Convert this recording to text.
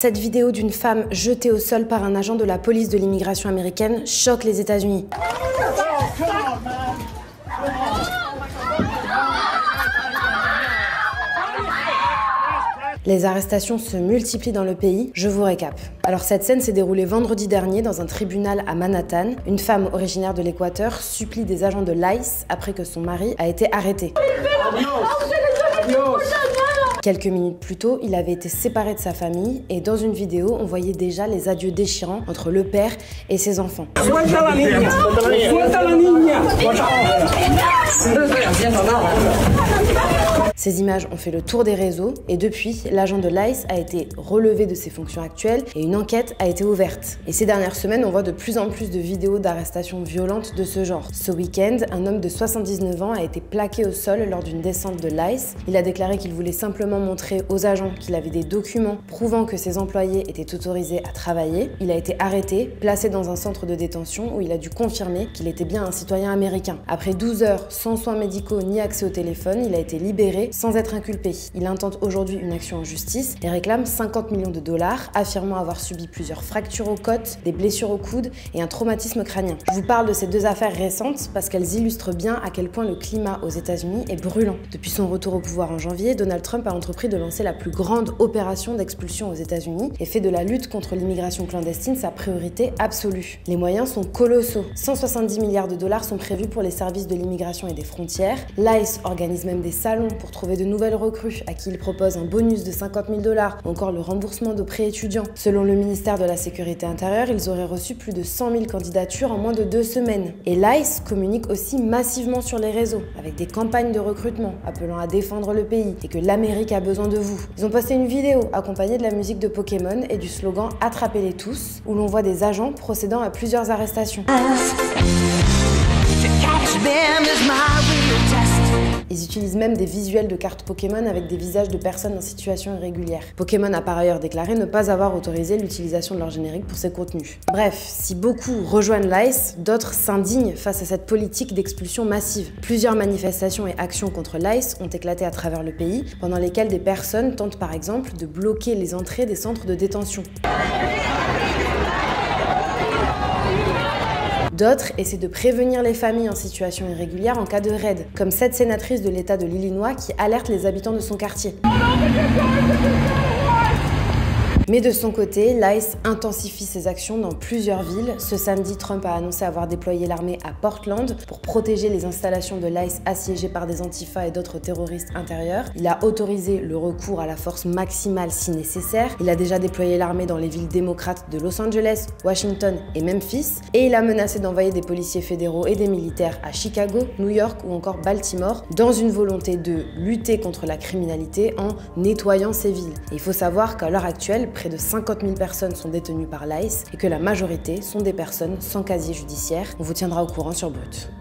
Cette vidéo d'une femme jetée au sol par un agent de la police de l'immigration américaine choque les États-Unis. Les arrestations se multiplient dans le pays, je vous récap. Alors cette scène s'est déroulée vendredi dernier dans un tribunal à Manhattan. Une femme originaire de l'Équateur supplie des agents de l'ICE après que son mari a été arrêté. Quelques minutes plus tôt, il avait été séparé de sa famille et dans une vidéo, on voyait déjà les adieux déchirants entre le père et ses enfants. Ces images ont fait le tour des réseaux et depuis, l'agent de l'ICE a été relevé de ses fonctions actuelles et une enquête a été ouverte. Et ces dernières semaines, on voit de plus en plus de vidéos d'arrestations violentes de ce genre. Ce week-end, un homme de 79 ans a été plaqué au sol lors d'une descente de l'ICE. Il a déclaré qu'il voulait simplement montrer aux agents qu'il avait des documents prouvant que ses employés étaient autorisés à travailler. Il a été arrêté, placé dans un centre de détention où il a dû confirmer qu'il était bien un citoyen américain. Après 12 heures sans soins médicaux ni accès au téléphone, il a été libéré sans être inculpé. Il intente aujourd'hui une action en justice et réclame 50 millions de dollars, affirmant avoir subi plusieurs fractures aux côtes, des blessures aux coudes et un traumatisme crânien. Je vous parle de ces deux affaires récentes parce qu'elles illustrent bien à quel point le climat aux États-Unis est brûlant. Depuis son retour au pouvoir en janvier, Donald Trump a entrepris de lancer la plus grande opération d'expulsion aux États-Unis et fait de la lutte contre l'immigration clandestine sa priorité absolue. Les moyens sont colossaux. 170 milliards de dollars sont prévus pour les services de l'immigration et des frontières. L'ICE organise même des salons pour trouver de nouvelles recrues à qui il propose un bonus de 50 000 dollars ou encore le remboursement de prêts étudiants. Selon le ministère de la Sécurité intérieure, ils auraient reçu plus de 100 000 candidatures en moins de 2 semaines. Et l'ICE communique aussi massivement sur les réseaux avec des campagnes de recrutement appelant à défendre le pays et que l'Amérique a besoin de vous. Ils ont posté une vidéo accompagnée de la musique de Pokémon et du slogan « Attrapez-les tous » où l'on voit des agents procédant à plusieurs arrestations. Ils utilisent même des visuels de cartes Pokémon avec des visages de personnes en situation irrégulière. Pokémon a par ailleurs déclaré ne pas avoir autorisé l'utilisation de leur générique pour ces contenus. Bref, si beaucoup rejoignent l'ICE, d'autres s'indignent face à cette politique d'expulsion massive. Plusieurs manifestations et actions contre l'ICE ont éclaté à travers le pays, pendant lesquelles des personnes tentent par exemple de bloquer les entrées des centres de détention. D'autres essaient de prévenir les familles en situation irrégulière en cas de raid, comme cette sénatrice de l'État de l'Illinois qui alerte les habitants de son quartier. Mais de son côté, l'ICE intensifie ses actions dans plusieurs villes. Ce samedi, Trump a annoncé avoir déployé l'armée à Portland pour protéger les installations de l'ICE assiégées par des antifas et d'autres terroristes intérieurs. Il a autorisé le recours à la force maximale si nécessaire. Il a déjà déployé l'armée dans les villes démocrates de Los Angeles, Washington et Memphis. Et il a menacé d'envoyer des policiers fédéraux et des militaires à Chicago, New York ou encore Baltimore dans une volonté de lutter contre la criminalité en nettoyant ces villes. Et il faut savoir qu'à l'heure actuelle, près de 50 000 personnes sont détenues par l'ICE et que la majorité sont des personnes sans casier judiciaire. On vous tiendra au courant sur Brut.